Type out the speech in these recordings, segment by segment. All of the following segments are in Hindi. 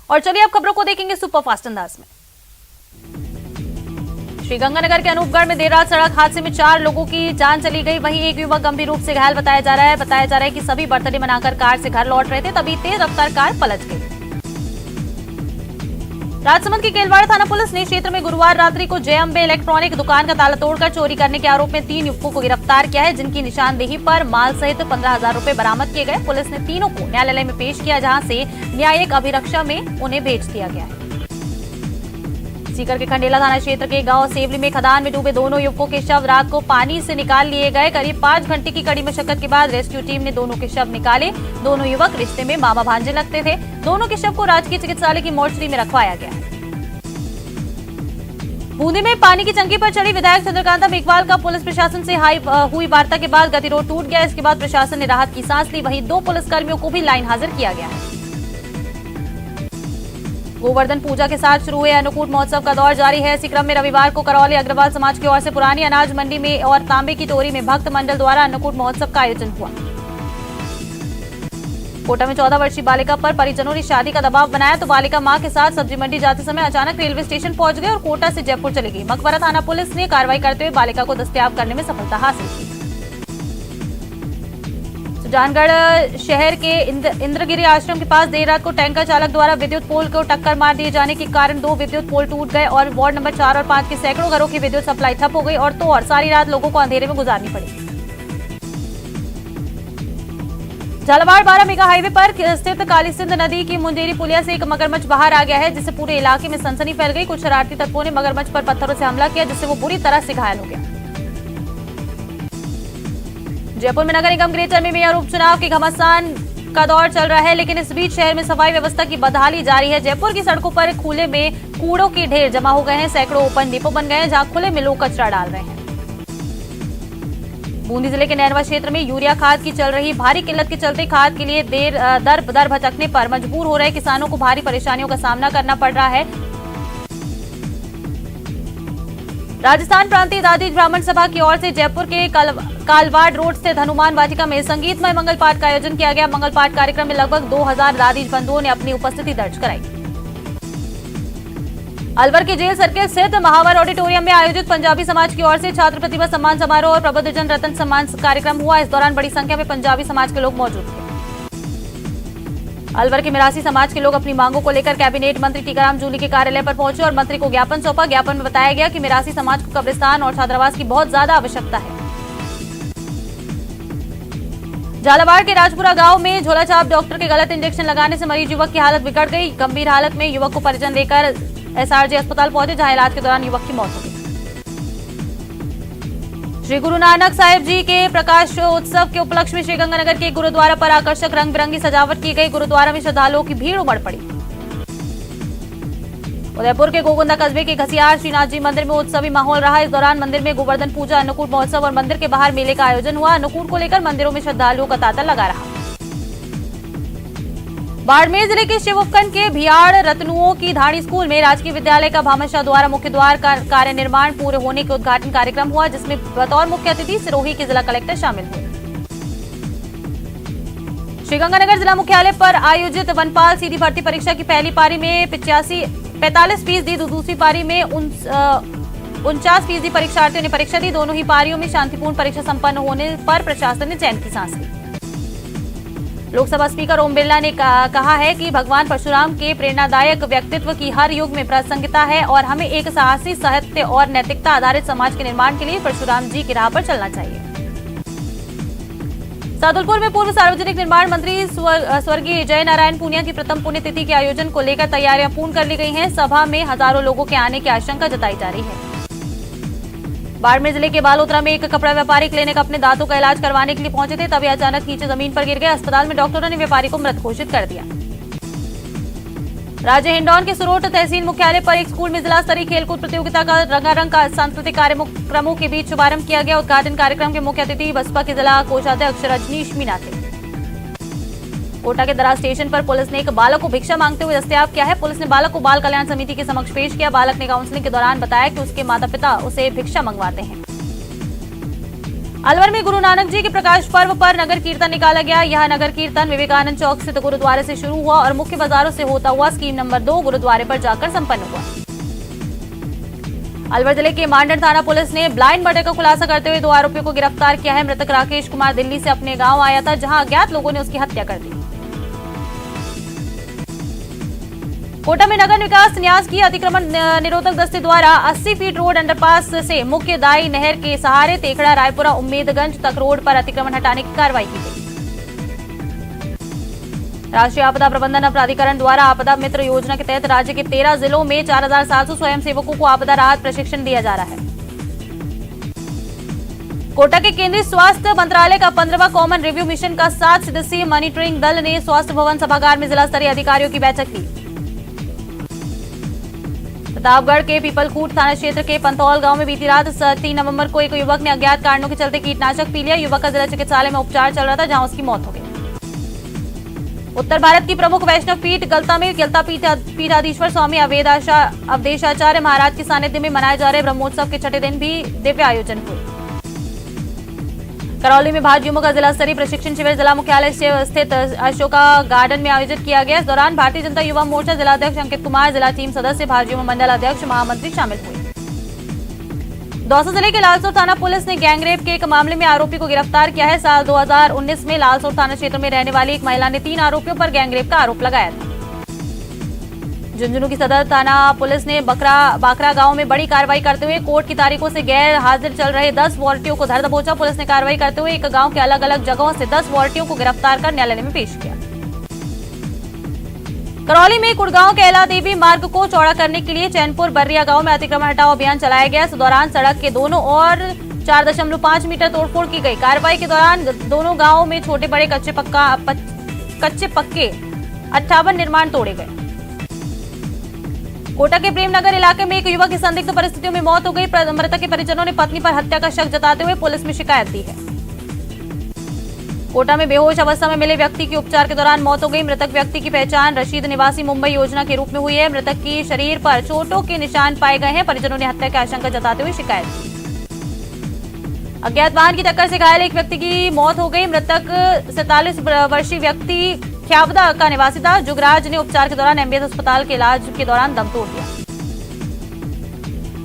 और चलिए अब खबरों को देखेंगे सुपरफास्ट अंदाज में। श्रीगंगानगर के अनूपगढ़ में देर रात सड़क हादसे में 4 लोगों की जान चली गई। वहीं एक युवक गंभीर रूप से घायल बताया जा रहा है कि सभी बर्थडे मनाकर कार से घर लौट रहे थे, तभी तेज रफ्तार कार पलट गई। राजसमंद की केलवाड़ थाना पुलिस ने क्षेत्र में गुरुवार रात्रि को जय अम्बे इलेक्ट्रॉनिक दुकान का ताला तोड़कर चोरी करने के आरोप में 3 युवकों को गिरफ्तार किया है, जिनकी निशानदेही पर माल सहित 15,000 रुपए बरामद किए गए। पुलिस ने तीनों को न्यायालय में पेश किया, जहां से न्यायिक अभिरक्षा में उन्हें भेज दिया गया है। सीकर के खंडेला थाना क्षेत्र के गांव सेवली में खदान में डूबे दोनों युवकों के शव रात को पानी से निकाल लिए गए। करीब 5 घंटे की कड़ी मशक्कत के बाद रेस्क्यू टीम ने दोनों के शव निकाले। दोनों युवक रिश्ते में मामा भांजे लगते थे। दोनों के शव को राजकीय चिकित्सालय की मोर्चरी में रखवाया गया है। बूंदी में पानी की टंकी पर चढ़ी विधायक चंद्रकांता मेघवाल का पुलिस प्रशासन से हुई वार्ता के बाद गतिरोध टूट गया। इसके बाद प्रशासन ने राहत की सांस ली। वहीं 2 पुलिसकर्मियों को भी लाइन हाजिर किया गया है। गोवर्धन पूजा के साथ शुरू हुए अन्नकूट महोत्सव का दौर जारी है। इसी क्रम में रविवार को करौली अग्रवाल समाज की ओर से पुरानी अनाज मंडी में और तांबे की टोरी में भक्त मंडल द्वारा अन्नकूट महोत्सव का आयोजन हुआ। कोटा में 14 वर्षीय बालिका पर परिजनों ने शादी का दबाव बनाया, तो बालिका मां के साथ सब्जी मंडी जाते समय अचानक रेलवे स्टेशन पहुंच गए और कोटा से जयपुर चली गई। मकबरा थाना पुलिस ने कार्रवाई करते हुए बालिका को दस्तयाब करने में सफलता हासिल की। सुजानगढ़ शहर के इंद्रगिरी आश्रम के पास देर रात को टैंकर चालक द्वारा विद्युत पोल को टक्कर मार दिए जाने के कारण 2 विद्युत पोल टूट गए और वार्ड नंबर 4 और 5 के सैकड़ों घरों की विद्युत सप्लाई ठप हो गई और सारी रात लोगों को अंधेरे में गुजारनी पड़ी। झालावाड़ 12 मेगा हाईवे पर स्थित काली सिंध नदी की मुंडेरी पुलिया से एक मगरमच्छ बाहर आ गया है, जिससे पूरे इलाके में सनसनी फैल गई। कुछ शरारती तत्वों ने मगरमच्छ पर पत्थरों से हमला किया, जिससे वो बुरी तरह से घायल हो गया। जयपुर में नगर निगम ग्रेटर में मेयर उपचुनाव के घमासान का दौर चल रहा है, लेकिन इस बीच शहर में सफाई व्यवस्था की बदहाली जारी है। जयपुर की सड़कों पर खुले में कूड़ों के ढेर जमा हो गए हैं। सैकड़ों ओपन डिपो बन गए हैं, जहां खुले में लोग कचरा डाल रहे हैं। बूंदी जिले के नैनवा क्षेत्र में यूरिया खाद की चल रही भारी किल्लत के चलते खाद के लिए दर भटकने पर मजबूर हो रहे किसानों को भारी परेशानियों का सामना करना पड़ रहा है। राजस्थान प्रांतीय दादी ब्राह्मण सभा की ओर से जयपुर के कालवाड़ रोड स्थित हनुमान वाटिका में संगीतमय मंगल पाठ का आयोजन किया गया। मंगल पाठ कार्यक्रम में लगभग 2000 दादी बंधुओं ने अपनी उपस्थिति दर्ज कराई। अलवर के जेल सर्किल स्थित महावर ऑडिटोरियम में आयोजित पंजाबी समाज की ओर से छात्र प्रतिभा सम्मान समारोह और प्रबुद्धजन रतन सम्मान कार्यक्रम हुआ। इस दौरान बड़ी संख्या में पंजाबी समाज के लोग मौजूद थे। अलवर के मिरासी समाज के लोग अपनी मांगों को लेकर कैबिनेट मंत्री टीकाराम जूली के कार्यालय पर पहुंचे और मंत्री को ज्ञापन सौंपा। ज्ञापन में बताया गया कि मिरासी समाज को कब्रिस्तान और छात्रावास की बहुत ज्यादा आवश्यकता है। झालावाड़ के राजपुरा गांव में झोलाछाप डॉक्टर के गलत इंजेक्शन लगाने से मरीज युवक की हालत बिगड़ गई। गंभीर हालत में युवक को परिजन लेकर एसआरजे अस्पताल पहुंचे, जहां इलाज के दौरान युवक की मौत हो गई। श्री गुरु नानक साहिब जी के प्रकाश उत्सव के उपलक्ष्य में श्रीगंगानगर के गुरुद्वारा पर आकर्षक रंग बिरंगी सजावट की गई। गुरुद्वारा में श्रद्धालुओं की भीड़ उमड़ पड़ी। उदयपुर के गोगुंदा कस्बे के घसियार श्रीनाथ जी मंदिर में उत्सवी माहौल रहा। इस दौरान मंदिर में गोवर्धन पूजा, अन्नकूट महोत्सव और मंदिर के बाहर मेले का आयोजन हुआ। अन्नकूट को लेकर मंदिरों में श्रद्धालुओं का तांता लगा रहा। बाड़मेर जिले के शिव उपखंड के भियाड़ रतनुओं की धाड़ी स्कूल में राजकीय विद्यालय का भामाशाह द्वारा मुख्य द्वार का कार्य निर्माण पूरे होने के उद्घाटन कार्यक्रम हुआ, जिसमें बतौर मुख्य अतिथि सिरोही के जिला कलेक्टर शामिल हुए। श्रीगंगानगर जिला मुख्यालय पर आयोजित वनपाल सीधी भर्ती परीक्षा की पहली पारी में 45%, दूसरी पारी में 49% परीक्षार्थियों ने परीक्षा दी। दोनों ही पारियों में शांतिपूर्ण परीक्षा संपन्न होने पर प्रशासन ने चैन की सांस ली। लोकसभा स्पीकर ओम बिरला ने कहा है कि भगवान परशुराम के प्रेरणादायक व्यक्तित्व की हर युग में प्रासंगिकता है और हमें एक साहसी, सत्य और नैतिकता आधारित समाज के निर्माण के लिए परशुराम जी की राह पर चलना चाहिए। सादुलपुर में पूर्व सार्वजनिक निर्माण मंत्री स्वर्गीय जय नारायण पूनिया की प्रथम पुण्यतिथि के आयोजन को लेकर तैयारियां पूर्ण कर ली गई हैं। सभा में हजारों लोगों के आने की आशंका जताई जा रही है। बाड़मेर जिले के बालोतरा में एक कपड़ा व्यापारी क्लिनिक अपने दांतों का इलाज करवाने के लिए पहुंचे थे, तभी अचानक नीचे जमीन पर गिर गए। अस्पताल में डॉक्टरों ने व्यापारी को मृत घोषित कर दिया। राज्य हिंडौन के सुरोट तहसील मुख्यालय पर एक स्कूल में जिला स्तरीय खेलकूद प्रतियोगिता का रंगारंग सांस्कृतिक कार्यक्रमों के बीच शुभारंभ किया गया। उद्घाटन कार्यक्रम के मुख्य अतिथि बसपा के जिला कोषाध्यक्ष रजनीश मीना थे। कोटा के दराज स्टेशन पर पुलिस ने एक बालक को भिक्षा मांगते हुए दस्तयाब किया है। पुलिस ने बालक को बाल कल्याण समिति के समक्ष पेश किया। बालक ने काउंसलिंग के दौरान बताया कि उसके माता पिता उसे भिक्षा मंगवाते हैं। अलवर में गुरु नानक जी के प्रकाश पर्व पर नगर कीर्तन निकाला गया। यह नगर कीर्तन विवेकानंद चौक स्थित गुरुद्वारे से शुरू हुआ और मुख्य बाजारों से होता हुआ स्कीम नंबर 2 गुरुद्वारे पर जाकर संपन्न हुआ। अलवर जिले के मांडर थाना पुलिस ने ब्लाइंड मर्डर का खुलासा करते हुए 2 आरोपियों को गिरफ्तार किया है। मृतक राकेश कुमार दिल्ली से अपने गांव आया था, जहां अज्ञात लोगों ने उसकी हत्या कर दी। कोटा में नगर विकास न्यास की अतिक्रमण निरोधक दस्ते द्वारा 80 फीट रोड अंडरपास से मुख्य दाई नहर के सहारे तेखड़ा रायपुरा उम्मेदगंज तक रोड पर अतिक्रमण हटाने की कार्रवाई की गई। राष्ट्रीय आपदा प्रबंधन प्राधिकरण द्वारा आपदा मित्र योजना के तहत राज्य के 13 जिलों में 4700 स्वयंसेवकों को आपदा राहत प्रशिक्षण दिया जा रहा है। कोटा के केंद्रीय स्वास्थ्य मंत्रालय का 15वां कॉमन रिव्यू मिशन का 7 सदस्यीय मॉनिटरिंग दल ने स्वास्थ्य भवन सभागार में जिला स्तरीय अधिकारियों की बैठक की। प्रतापगढ़ के पीपलखूट थाना क्षेत्र के पंतौल गांव में बीती रात 3 नवंबर को एक युवक ने अज्ञात कारणों के चलते कीटनाशक पी लिया। युवक का जिला चिकित्सालय में उपचार चल रहा था, जहां उसकी मौत हो गई। उत्तर भारत की प्रमुख वैष्णव पीठ गलता में गलता पीठाधीश्वर स्वामी अवधेशाचार्य महाराज के सानिध्य में मनाए जा रहे ब्रह्मोत्सव के छठे दिन भी दिव्य आयोजन हुए। करौली में भाजयुमो का जिला स्तरीय प्रशिक्षण शिविर जिला मुख्यालय स्थित अशोका गार्डन में आयोजित किया गया। इस दौरान भारतीय जनता युवा मोर्चा जिलाध्यक्ष अंकित कुमार, जिला टीम सदस्य, भाजयुमो मंडल अध्यक्ष, महामंत्री शामिल हुए। दौसा जिले के लालसोर थाना पुलिस ने गैंगरेप के एक मामले में आरोपी को गिरफ्तार किया है। साल 2019 में लालसोर थाना क्षेत्र में रहने वाली एक महिला ने 3 आरोपियों पर गैंगरेप का आरोप लगाया था। झुंझुनू की सदर थाना पुलिस ने बाकरा गांव में बड़ी कार्रवाई करते हुए कोर्ट की तारीखों से गैर हाजिर चल रहे 10 वारंटियों को धर दबोचा। पुलिस ने कार्रवाई करते हुए एक गांव के अलग अलग जगहों से 10 वारंटियों को गिरफ्तार कर न्यायालय में पेश किया। करौली में कुड़गांव कैला देवी मार्ग को चौड़ा करने के लिए चैनपुर बर्रिया गांव में अतिक्रमण हटाओ अभियान चलाया गया। इस दौरान सड़क के दोनों ओर 4.5 मीटर तोड़फोड़ की गई। कार्रवाई के दौरान दोनों गांवों में छोटे बड़े कच्चे पक्के 58 निर्माण तोड़े गए। कोटा के प्रेमनगर इलाके में एक युवक की संदिग्ध परिस्थितियों में मौत हो गई। मृतक के परिजनों ने पत्नी पर हत्या का शक जताते हुए पुलिस में शिकायत दी है। कोटा में बेहोश अवस्था में मिले व्यक्ति की उपचार के दौरान मौत हो गई। मृतक व्यक्ति की पहचान रशीद निवासी मुंबई योजना के रूप में हुई है। मृतक की शरीर पर चोटों के निशान पाए गए हैं। परिजनों ने हत्या की आशंका जताते हुए शिकायत की। अज्ञात वाहन की टक्कर से घायल एक व्यक्ति की मौत हो गई। मृतक 47 वर्षीय व्यक्ति ख्यावदा का निवासी था। जुगराज ने उपचार के दौरान एमबीएस अस्पताल के इलाज के दौरान दम तोड़ दिया।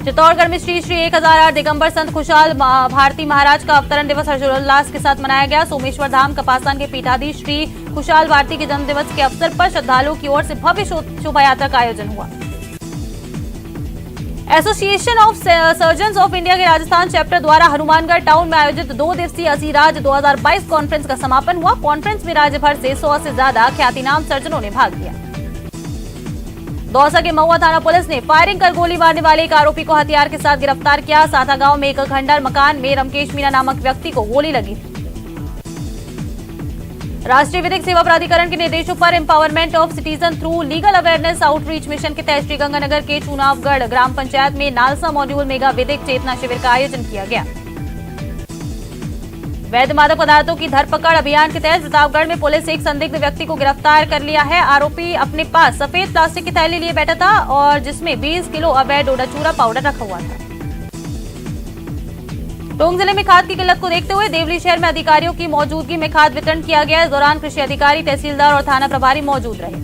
चित्तौड़गढ़ में श्री 1008 दिगंबर संत खुशहाल भारती महाराज का अवतरण दिवस हर्षोल्लास के साथ मनाया गया। सोमेश्वर धाम कपासान के पीठाधीश श्री खुशहाल भारती के जन्म दिवस के अवसर पर श्रद्धालुओं की ओर से भव्य शोभा यात्रा का आयोजन हुआ। Association of surgeons of India के राजस्थान चैप्टर द्वारा हनुमानगढ़ टाउन में आयोजित 2 दिवसीय असीराज 2022 कॉन्फ्रेंस का समापन हुआ। कॉन्फ्रेंस में राज्य भर से 100 से ज्यादा ख्यातिनाम सर्जनों ने भाग लिया। दौसा के महुआ थाना पुलिस ने फायरिंग कर गोली मारने वाले एक आरोपी को हथियार के साथ गिरफ्तार किया। साथा गांव में एक खंडर मकान में रमकेश मीना नामक व्यक्ति को गोली लगी थी। राष्ट्रीय विधिक सेवा प्राधिकरण के निर्देशों पर empowerment of citizen through legal awareness outreach mission के तहत श्रीगंगानगर के चुनावगढ़ ग्राम पंचायत में नालसा मॉड्यूल मेगा विधिक चेतना शिविर का आयोजन किया गया। वैध मादक पदार्थों की धरपकड़ अभियान के तहत प्रतापगढ़ में पुलिस एक संदिग्ध व्यक्ति को गिरफ्तार कर लिया है। आरोपी अपने पास सफेद प्लास्टिक की थैली लिए बैठा था और जिसमें 20 किलो अवैध डोडाचूरा पाउडर रखा हुआ था। टोंक जिले में खाद की किल्लत को देखते हुए देवली शहर में अधिकारियों की मौजूदगी में खाद वितरण किया गया। इस दौरान कृषि अधिकारी, तहसीलदार और थाना प्रभारी मौजूद रहे।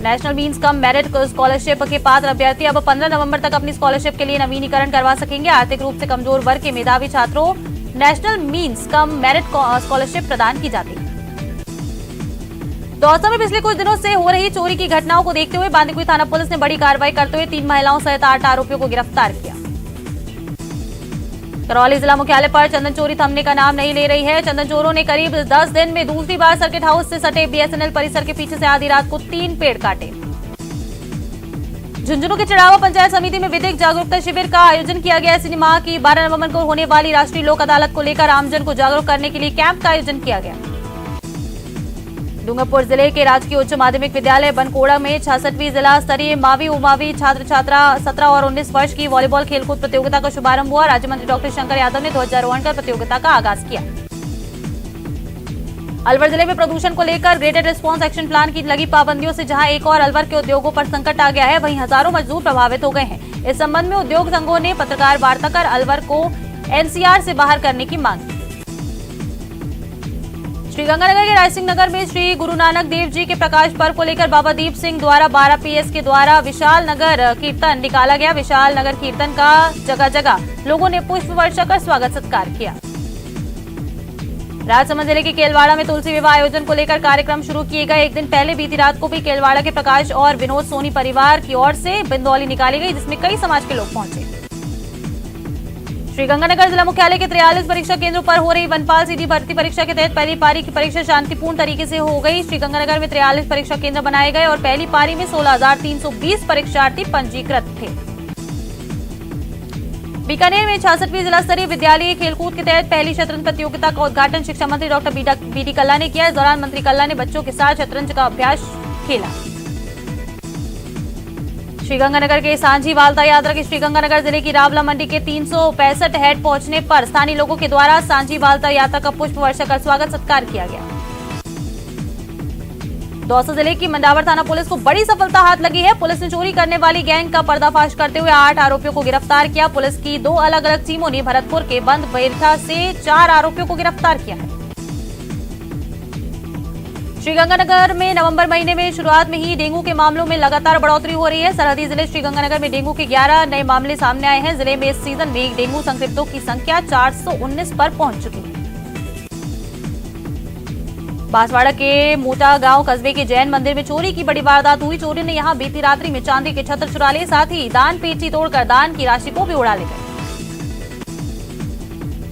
National means cum merit scholarship के पात्र अभ्यर्थी अब 15 नवंबर तक अपनी स्कॉलरशिप के लिए नवीनीकरण करवा सकेंगे। आर्थिक रूप से कमजोर वर्ग के मेधावी छात्रों national means cum merit scholarship प्रदान की जाती है। दौसा में पिछले कुछ दिनों से हो रही चोरी की घटनाओं को देखते हुए बांदीकुई थाना पुलिस ने बड़ी कार्रवाई करते हुए 3 महिलाओं सहित 8 आरोपियों को गिरफ्तार किया। करौली जिला मुख्यालय पर चंदन चोरी थमने का नाम नहीं ले रही है। चंदन चोरों ने करीब 10 दिन में दूसरी बार सर्किट हाउस से सटे बीएसएनएल परिसर के पीछे से आधी रात को 3 पेड़ काटे। झुंझुनू के चढ़ावा पंचायत समिति में विधिक जागरूकता शिविर का आयोजन किया गया। इसी माह की 12 नवंबर को होने वाली राष्ट्रीय लोक अदालत को लेकर आमजन को जागरूक करने के लिए कैंप का आयोजन किया गया। डूंगरपुर जिले के राजकीय उच्च माध्यमिक विद्यालय बनकोड़ा में 66वीं जिला स्तरीय मावी उमावी छात्र छात्रा 17 और 19 वर्ष की वॉलीबॉल खेलकूद प्रतियोगिता का शुभारंभ हुआ। राज्य मंत्री डॉक्टर शंकर यादव ने ध्वजारोहण कर प्रतियोगिता का आगाज किया। अलवर जिले में प्रदूषण को लेकर ग्रेडेड रिस्पांस एक्शन प्लान की लगी पाबंदियों से जहां एक और अलवर के उद्योगों पर संकट आ गया है, वहीं हजारों मजदूर प्रभावित हो गए हैं। इस संबंध में उद्योग संघों ने पत्रकार वार्ता कर अलवर को एनसीआर से बाहर करने की मांग की। श्रीगंगानगर के रायसिंह नगर में श्री गुरु नानक देव जी के प्रकाश पर्व को लेकर बाबा दीप सिंह द्वारा 12 PS के द्वारा विशाल नगर कीर्तन निकाला गया। विशाल नगर कीर्तन का जगह जगह लोगों ने पुष्प वर्षा कर स्वागत सत्कार किया। राजसमंद जिले के केलवाड़ा में तुलसी विवाह आयोजन को लेकर कार्यक्रम शुरू किए गए। एक दिन पहले बीती रात को भी केलवाड़ा के प्रकाश और विनोद सोनी परिवार की ओर से बिंदौली निकाली गई, जिसमें कई समाज के लोग पहुंचे। श्रीगंगानगर जिला मुख्यालय के 43 परीक्षा केंद्रों पर हो रही वनपाल सीधी भर्ती परीक्षा के तहत पहली पारी की परीक्षा शांतिपूर्ण तरीके से हो गई। श्रीगंगानगर में 43 परीक्षा केंद्र बनाए गए और पहली पारी में 16,320 परीक्षार्थी पंजीकृत थे। बीकानेर में 66वीं जिला स्तरीय विद्यालय खेलकूद के तहत पहली शतरंज प्रतियोगिता का उद्घाटन शिक्षा मंत्री डॉक्टर बीडी कल्ला ने किया। इस दौरान मंत्री कल्ला ने बच्चों के साथ शतरंज का अभ्यास खेला। श्रीगंगानगर के सांझी वालता यात्रा की श्रीगंगानगर जिले की रावला मंडी के 365 हेड पहुंचने पर स्थानीय लोगों के द्वारा सांझी वालता यात्रा का पुष्प वर्षा कर स्वागत सत्कार किया गया। दौसा जिले की मंडावर थाना पुलिस को बड़ी सफलता हाथ लगी है। पुलिस ने चोरी करने वाली गैंग का पर्दाफाश करते हुए 8 आरोपियों को गिरफ्तार किया। पुलिस की 2 अलग अलग टीमों ने भरतपुर के बंद बेरथा से 4 आरोपियों को गिरफ्तार किया है। श्रीगंगानगर में नवंबर महीने में शुरुआत में ही डेंगू के मामलों में लगातार बढ़ोतरी हो रही है। सरहदी जिले श्रीगंगानगर में डेंगू के 11 नए मामले सामने आए हैं। जिले में इस सीजन में डेंगू संक्रमितों की संख्या 419 पर पहुंच चुकी है। बांसवाड़ा के मोटा गांव कस्बे के जैन मंदिर में चोरी की बड़ी वारदात हुई। चोरी ने यहां बीती रात्रि में चांदी के छत्र चुरा लिए, साथ ही दान पेटी तोड़कर दान की राशि को भी उड़ा ले गए।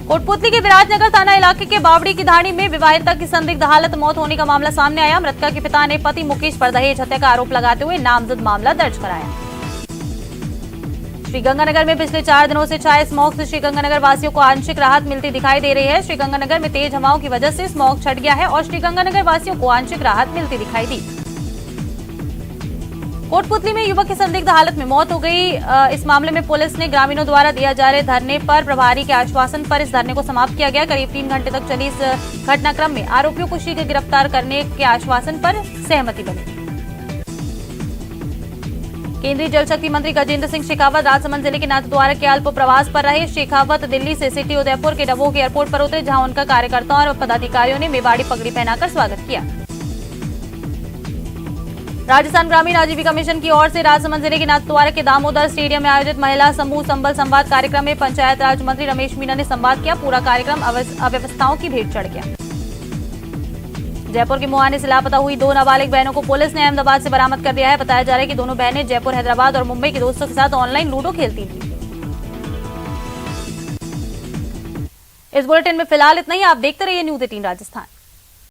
कोटपुतली के विराटनगर थाना इलाके के बावड़ी की धाड़ी में विवाहिता की संदिग्ध हालत मौत होने का मामला सामने आया। मृतका के पिता ने पति मुकेश पर दहेज हत्या का आरोप लगाते हुए नामजद मामला दर्ज कराया। श्रीगंगानगर में पिछले 4 दिनों से छाए स्मॉग से श्रीगंगानगर वासियों को आंशिक राहत मिलती दिखाई दे रही है। श्रीगंगानगर में तेज हवाओं की वजह से स्मॉग छट गया है और श्रीगंगानगर वासियों को आंशिक राहत मिलती दिखाई दी। कोटपुतली में युवक की संदिग्ध हालत में मौत हो गई। इस मामले में पुलिस ने ग्रामीणों द्वारा दिया जा रहे धरने पर प्रभारी के आश्वासन पर इस धरने को समाप्त किया गया। करीब 3 घंटे तक चली इस घटनाक्रम में आरोपियों को शीघ्र गिरफ्तार करने के आश्वासन पर सहमति बनी। केंद्रीय जल शक्ति मंत्री गजेंद्र सिंह शेखावत राजसमंद जिले के नाथद्वारा के अल्प प्रवास पर रहे। शेखावत दिल्ली से सिटी उदयपुर के डबोक एयरपोर्ट पर उतरे, जहां उनका कार्यकर्ताओं और पदाधिकारियों ने मेवाड़ी पगड़ी पहनाकर स्वागत किया। राजस्थान ग्रामीण आजीविका मिशन की ओर से राजसमंद जिले के नाथद्वारा के दामोदर स्टेडियम में आयोजित महिला समूह संबल संवाद कार्यक्रम में पंचायत राज मंत्री रमेश मीणा ने संवाद किया। पूरा कार्यक्रम अव्यवस्थाओं की भेंट चढ़ गया। जयपुर के मुहाने से लापता हुई 2 नाबालिग बहनों को पुलिस ने अहमदाबाद से बरामद कर लिया है। बताया जा रहा है कि दोनों बहनें जयपुर, हैदराबाद और मुंबई के दोस्तों के साथ ऑनलाइन लूडो खेलती थी। इस बुलेटिन में फिलहाल इतना ही। आप देखते रहिए न्यूज़ 18 राजस्थान।